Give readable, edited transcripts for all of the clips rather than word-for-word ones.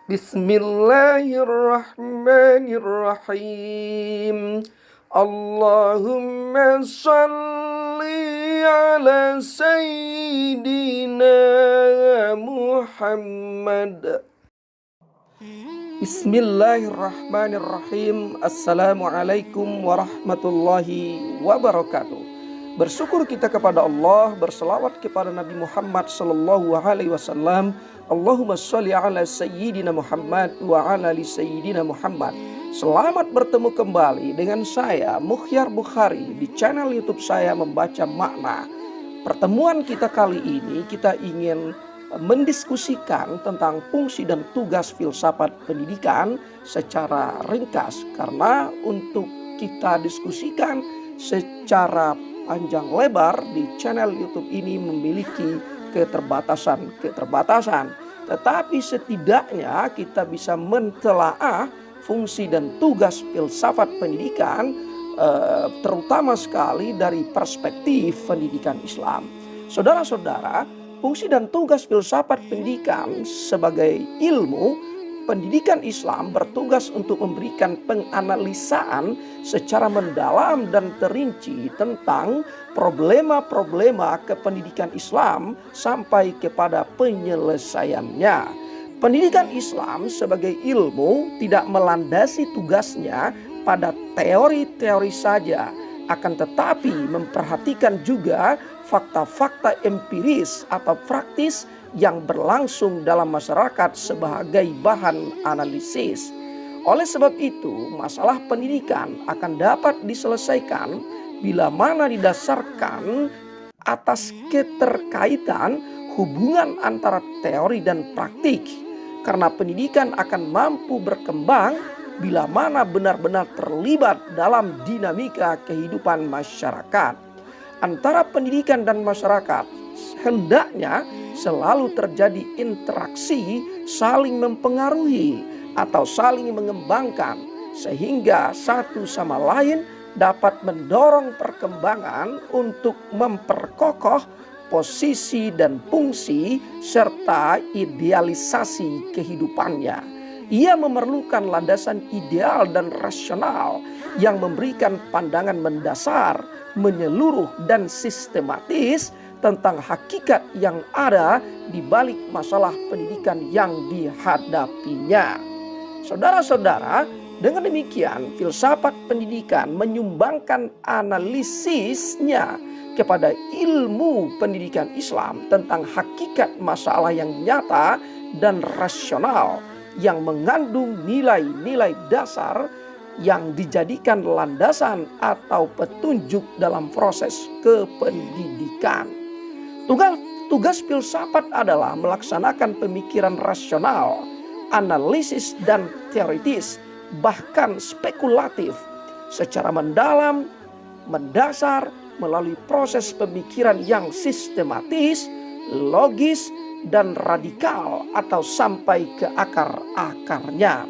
Bismillahirrahmanirrahim. Allahumma salli ala Sayyidina Muhammad. Bismillahirrahmanirrahim. Assalamualaikum warahmatullahi wabarakatuh. Bersyukur kita kepada Allah, berselawat kepada Nabi Muhammad sallallahu alaihi wasallam. Allahumma sholli ala Sayyidina Muhammad wa ala ali Sayyidina Muhammad. Selamat bertemu kembali dengan saya Mukhyar Bukhari di channel YouTube saya Membaca Makna. Pertemuan kita kali ini kita ingin mendiskusikan tentang fungsi dan tugas filsafat pendidikan secara ringkas, karena untuk kita diskusikan secara panjang lebar di channel YouTube ini memiliki keterbatasan. Tetapi setidaknya kita bisa mentelaah fungsi dan tugas filsafat pendidikan, terutama sekali dari perspektif pendidikan Islam. Saudara-saudara, fungsi dan tugas filsafat pendidikan sebagai ilmu pendidikan Islam bertugas untuk memberikan penganalisaan secara mendalam dan terinci tentang problema-problema kependidikan Islam sampai kepada penyelesaiannya. Pendidikan Islam sebagai ilmu tidak melandasi tugasnya pada teori-teori saja, akan tetapi memperhatikan juga fakta-fakta empiris atau praktis yang berlangsung dalam masyarakat sebagai bahan analisis. Oleh sebab itu, masalah pendidikan akan dapat diselesaikan bila mana didasarkan atas keterkaitan hubungan antara teori dan praktik. Karena pendidikan akan mampu berkembang bila mana benar-benar terlibat dalam dinamika kehidupan masyarakat. Antara pendidikan dan masyarakat hendaknya selalu terjadi interaksi saling mempengaruhi atau saling mengembangkan, sehingga satu sama lain dapat mendorong perkembangan untuk memperkokoh posisi dan fungsi serta idealisasi kehidupannya. Ia memerlukan landasan ideal dan rasional yang memberikan pandangan mendasar, menyeluruh dan sistematis tentang hakikat yang ada di balik masalah pendidikan yang dihadapinya. Saudara-saudara, dengan demikian filsafat pendidikan menyumbangkan analisisnya kepada ilmu pendidikan Islam tentang hakikat masalah yang nyata dan rasional yang mengandung nilai-nilai dasar yang dijadikan landasan atau petunjuk dalam proses kependidikan. Tugas filsafat adalah melaksanakan pemikiran rasional, analisis dan teoritis, bahkan spekulatif secara mendalam, mendasar melalui proses pemikiran yang sistematis, logis, dan radikal atau sampai ke akar-akarnya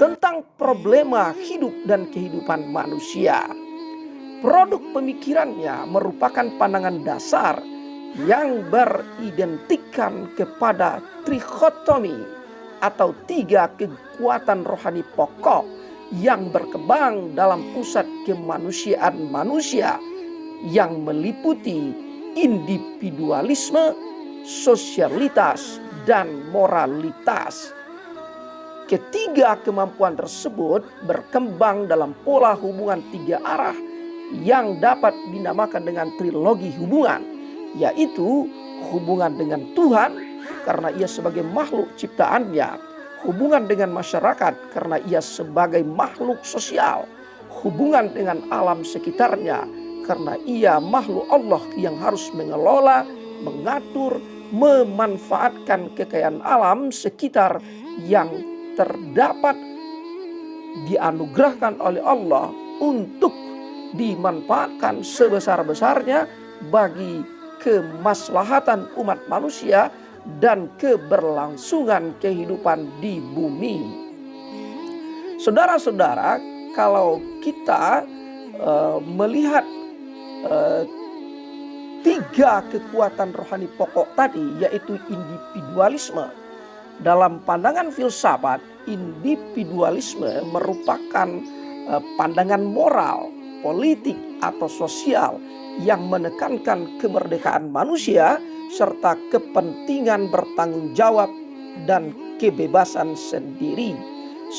tentang problema hidup dan kehidupan manusia. Produk pemikirannya merupakan pandangan dasar yang beridentikan kepada trikotomi atau tiga kekuatan rohani pokok yang berkembang dalam pusat kemanusiaan manusia yang meliputi individualisme, sosialitas, dan moralitas. Ketiga kemampuan tersebut berkembang dalam pola hubungan tiga arah yang dapat dinamakan dengan trilogi hubungan, yaitu hubungan dengan Tuhan karena ia sebagai makhluk ciptaannya, hubungan dengan masyarakat karena ia sebagai makhluk sosial, hubungan dengan alam sekitarnya karena ia makhluk Allah yang harus mengelola, mengatur, memanfaatkan kekayaan alam sekitar yang terdapat dianugerahkan oleh Allah untuk dimanfaatkan sebesar-besarnya bagi kemaslahatan umat manusia dan keberlangsungan kehidupan di bumi. Saudara-saudara, kalau kita melihat tiga kekuatan rohani pokok tadi, yaitu individualisme, Dalam pandangan filsafat, individualisme merupakan pandangan moral, politik, atau sosial yang menekankan kemerdekaan manusia serta kepentingan bertanggung jawab dan kebebasan sendiri.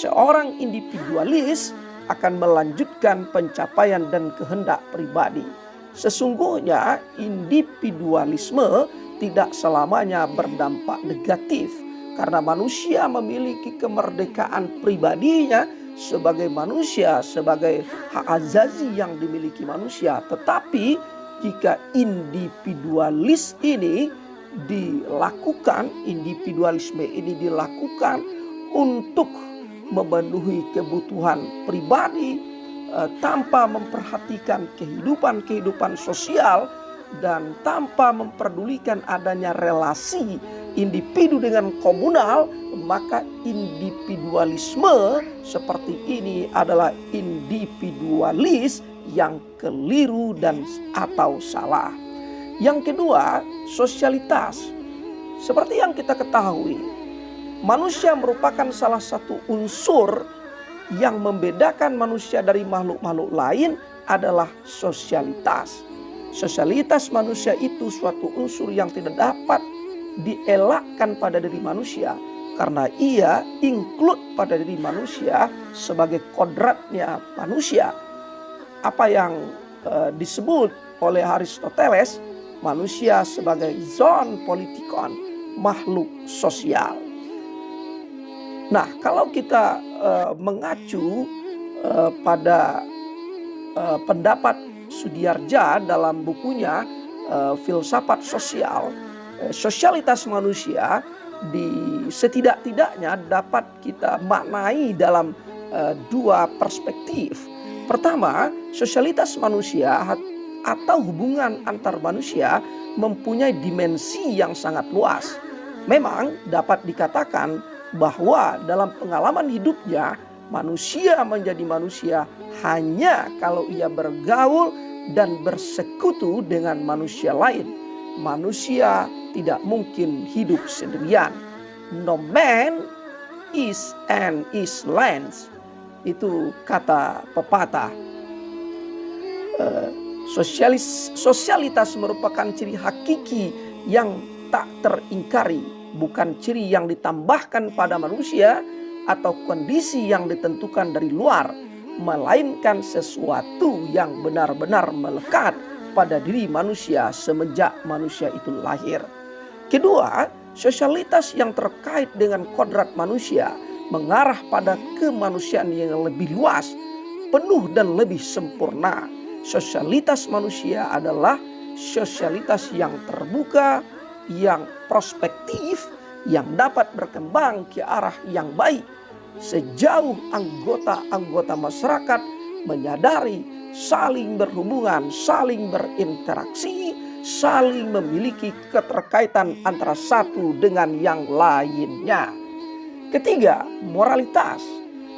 Seorang individualis akan melanjutkan pencapaian dan kehendak pribadi. Sesungguhnya individualisme tidak selamanya berdampak negatif, karena manusia memiliki kemerdekaan pribadinya sebagai manusia, sebagai hak azazi yang dimiliki manusia. Tetapi jika individualisme ini dilakukan untuk memenuhi kebutuhan pribadi tanpa memperhatikan kehidupan sosial dan tanpa memperdulikan adanya relasi individu dengan komunal, maka individualisme seperti ini adalah individualis yang keliru dan atau salah. Yang kedua, sosialitas. Seperti yang kita ketahui, manusia merupakan salah satu unsur yang membedakan manusia dari makhluk-makhluk lain adalah sosialitas. Sosialitas manusia itu suatu unsur yang tidak dapat dielakkan pada diri manusia, karena ia include pada diri manusia sebagai kodratnya manusia. Apa yang disebut oleh Aristoteles, manusia sebagai zoon politikon, makhluk sosial. Nah, kalau kita mengacu pada pendapat Sudiardja dalam bukunya Filsafat Sosial, sosialitas manusia setidak-tidaknya dapat kita maknai dalam dua perspektif. Pertama, sosialitas manusia atau hubungan antar manusia mempunyai dimensi yang sangat luas. Memang dapat dikatakan bahwa dalam pengalaman hidupnya manusia menjadi manusia hanya kalau ia bergaul dan bersekutu dengan manusia lain. Manusia tidak mungkin hidup sendirian. No man is an island. Itu kata pepatah. Sosialitas merupakan ciri hakiki yang tak teringkari, bukan ciri yang ditambahkan pada manusia atau kondisi yang ditentukan dari luar, melainkan sesuatu yang benar-benar melekat pada diri manusia semenjak manusia itu lahir. Kedua, sosialitas yang terkait dengan kodrat manusia mengarah pada kemanusiaan yang lebih luas, penuh dan lebih sempurna. Sosialitas manusia adalah sosialitas yang terbuka, yang prospektif, yang dapat berkembang ke arah yang baik sejauh anggota-anggota masyarakat menyadari saling berhubungan, saling berinteraksi, saling memiliki keterkaitan antara satu dengan yang lainnya. Ketiga, moralitas.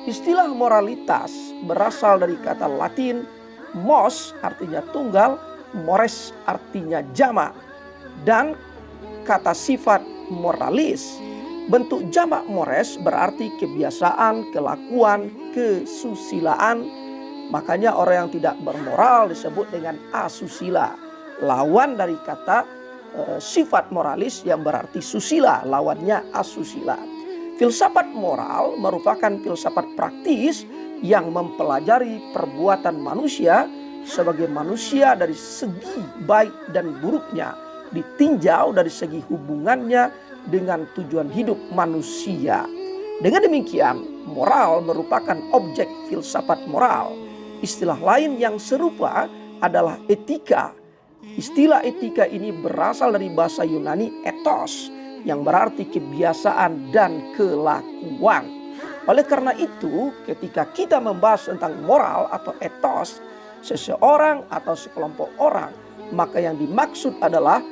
Istilah moralitas berasal dari kata Latin mos artinya tunggal, mores artinya jamak, dan kata sifat moralis. Bentuk jamak mores berarti kebiasaan, kelakuan, kesusilaan. Makanya orang yang tidak bermoral disebut dengan asusila. Lawan dari kata sifat moralis yang berarti susila, lawannya asusila. Filsafat moral merupakan filsafat praktis yang mempelajari perbuatan manusia sebagai manusia dari segi baik dan buruknya, ditinjau dari segi hubungannya dengan tujuan hidup manusia. Dengan demikian, moral merupakan objek filsafat moral. Istilah lain yang serupa adalah etika. Istilah etika ini berasal dari bahasa Yunani ethos, yang berarti kebiasaan dan kelakuan. Oleh karena itu, ketika kita membahas tentang moral atau ethos seseorang atau sekelompok orang, maka yang dimaksud adalah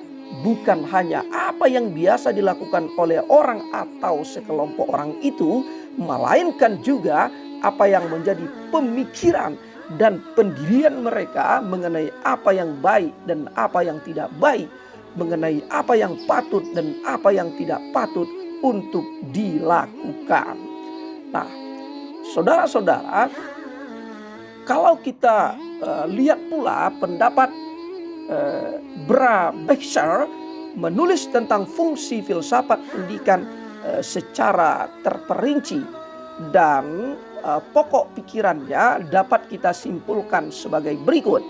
bukan hanya apa yang biasa dilakukan oleh orang atau sekelompok orang itu, melainkan juga apa yang menjadi pemikiran dan pendirian mereka mengenai apa yang baik dan apa yang tidak baik, mengenai apa yang patut dan apa yang tidak patut untuk dilakukan. Nah, saudara-saudara, kalau kita lihat pula pendapat Bra Baxter menulis tentang fungsi filsafat pendidikan secara terperinci, dan pokok pikirannya dapat kita simpulkan sebagai berikut.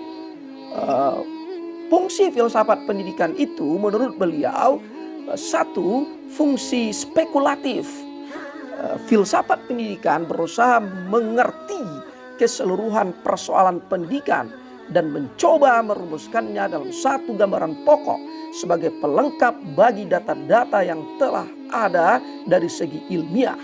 Fungsi filsafat pendidikan itu menurut beliau satu, fungsi spekulatif. Filsafat pendidikan berusaha mengerti keseluruhan persoalan pendidikan dan mencoba merumuskannya dalam satu gambaran pokok sebagai pelengkap bagi data-data yang telah ada dari segi ilmiah.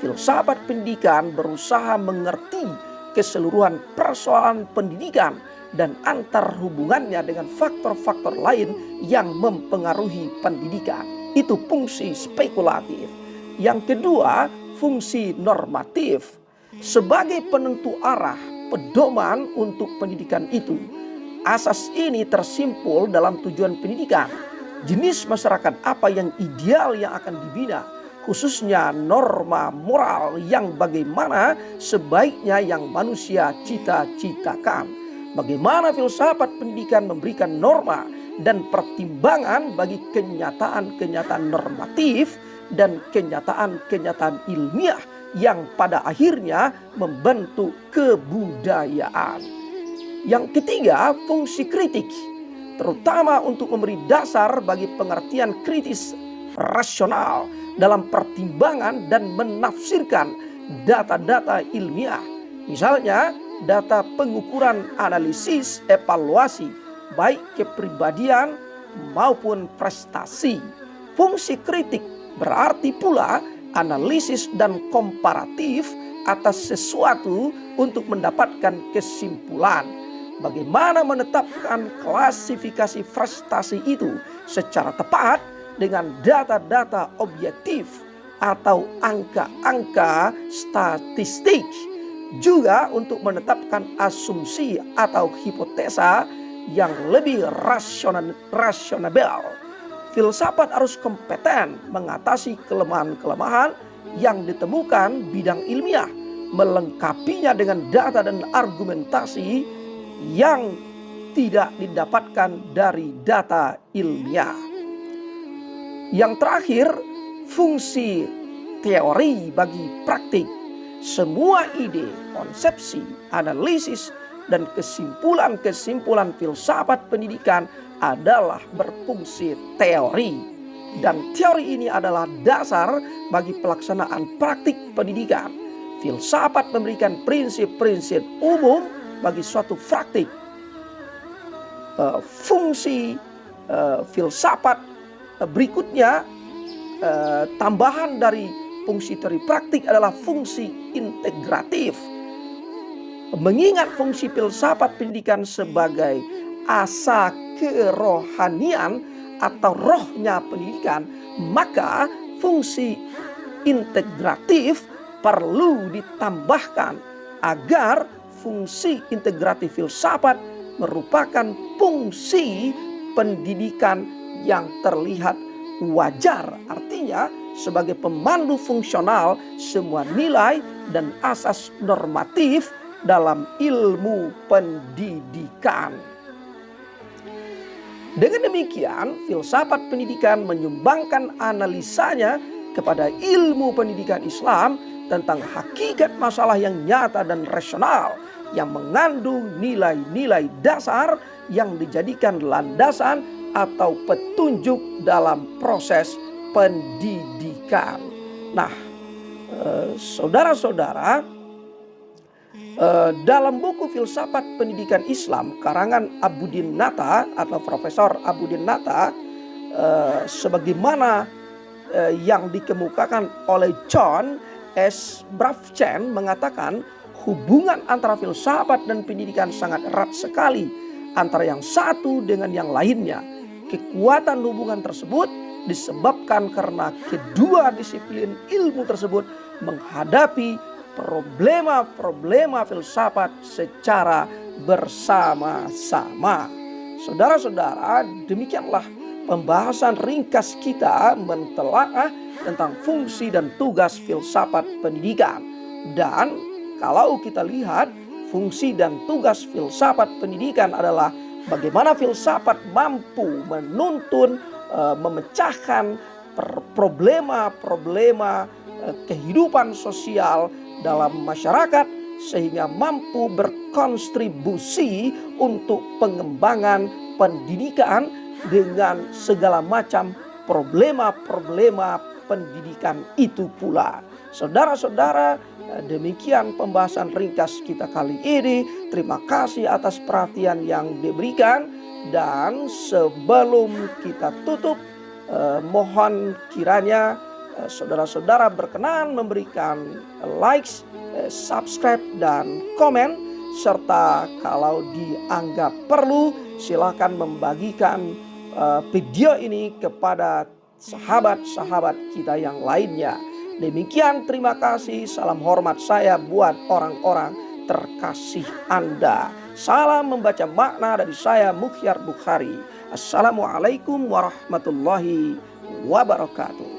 Filsafat pendidikan berusaha mengerti keseluruhan persoalan pendidikan dan antar hubungannya dengan faktor-faktor lain yang mempengaruhi pendidikan. Itu fungsi spekulatif. Yang kedua, fungsi normatif. Sebagai penentu arah, pedoman untuk pendidikan itu. Asas ini tersimpul dalam tujuan pendidikan. Jenis masyarakat apa yang ideal yang akan dibina, khususnya norma moral yang bagaimana sebaiknya yang manusia cita-citakan. Bagaimana filsafat pendidikan memberikan norma dan pertimbangan bagi kenyataan-kenyataan normatif dan kenyataan-kenyataan ilmiah yang pada akhirnya membentuk kebudayaan. Yang ketiga, fungsi kritik, terutama untuk memberi dasar bagi pengertian kritis rasional dalam pertimbangan dan menafsirkan data-data ilmiah. Misalnya, data pengukuran, analisis, evaluasi, baik kepribadian maupun prestasi. Fungsi kritik berarti pula analisis dan komparatif atas sesuatu untuk mendapatkan kesimpulan. Bagaimana menetapkan klasifikasi prestasi itu secara tepat dengan data-data objektif atau angka-angka statistik. Juga untuk menetapkan asumsi atau hipotesa yang lebih rasional. Filsafat harus kompeten mengatasi kelemahan-kelemahan yang ditemukan bidang ilmiah, melengkapinya dengan data dan argumentasi yang tidak didapatkan dari data ilmiah. Yang terakhir, fungsi teori bagi praktik. Semua ide, konsepsi, analisis, dan kesimpulan-kesimpulan filsafat pendidikan adalah berfungsi teori. Dan teori ini adalah dasar bagi pelaksanaan praktik pendidikan. Filsafat memberikan prinsip-prinsip umum bagi suatu praktik. Fungsi filsafat berikutnya, tambahan dari fungsi teori praktik adalah fungsi integratif. Mengingat fungsi filsafat pendidikan sebagai asa kerohanian atau rohnya pendidikan, maka fungsi integratif perlu ditambahkan agar fungsi integratif filsafat merupakan fungsi pendidikan yang terlihat wajar. Artinya sebagai pemandu fungsional semua nilai dan asas normatif dalam ilmu pendidikan. Dengan demikian, filsafat pendidikan menyumbangkan analisanya kepada ilmu pendidikan Islam tentang hakikat masalah yang nyata dan rasional yang mengandung nilai-nilai dasar yang dijadikan landasan atau petunjuk dalam proses pendidikan. Nah, saudara-saudara, dalam buku Filsafat Pendidikan Islam karangan Abudin Natta atau Profesor Abudin Natta, sebagaimana yang dikemukakan oleh John S. Bravchen mengatakan hubungan antara filsafat dan pendidikan sangat erat sekali antara yang satu dengan yang lainnya. Kekuatan hubungan tersebut disebabkan karena kedua disiplin ilmu tersebut menghadapi problema-problema filsafat secara bersama-sama. Saudara-saudara, demikianlah pembahasan ringkas kita mentelaah tentang fungsi dan tugas filsafat pendidikan. Dan kalau kita lihat fungsi dan tugas filsafat pendidikan adalah bagaimana filsafat mampu menuntun, memecahkan problema-problema kehidupan sosial dalam masyarakat sehingga mampu berkontribusi untuk pengembangan pendidikan dengan segala macam problema-problema pendidikan itu pula. Saudara-saudara, demikian pembahasan ringkas kita kali ini. Terima kasih atas perhatian yang diberikan. Dan sebelum kita tutup, mohon kiranya saudara-saudara berkenan memberikan likes, subscribe, dan komen. Serta kalau dianggap perlu, silakan membagikan video ini kepada sahabat-sahabat kita yang lainnya. Demikian, terima kasih. Salam hormat saya buat orang-orang terkasih Anda. Salam membaca makna dari saya, Mukhyar Bukhari. Assalamualaikum warahmatullahi wabarakatuh.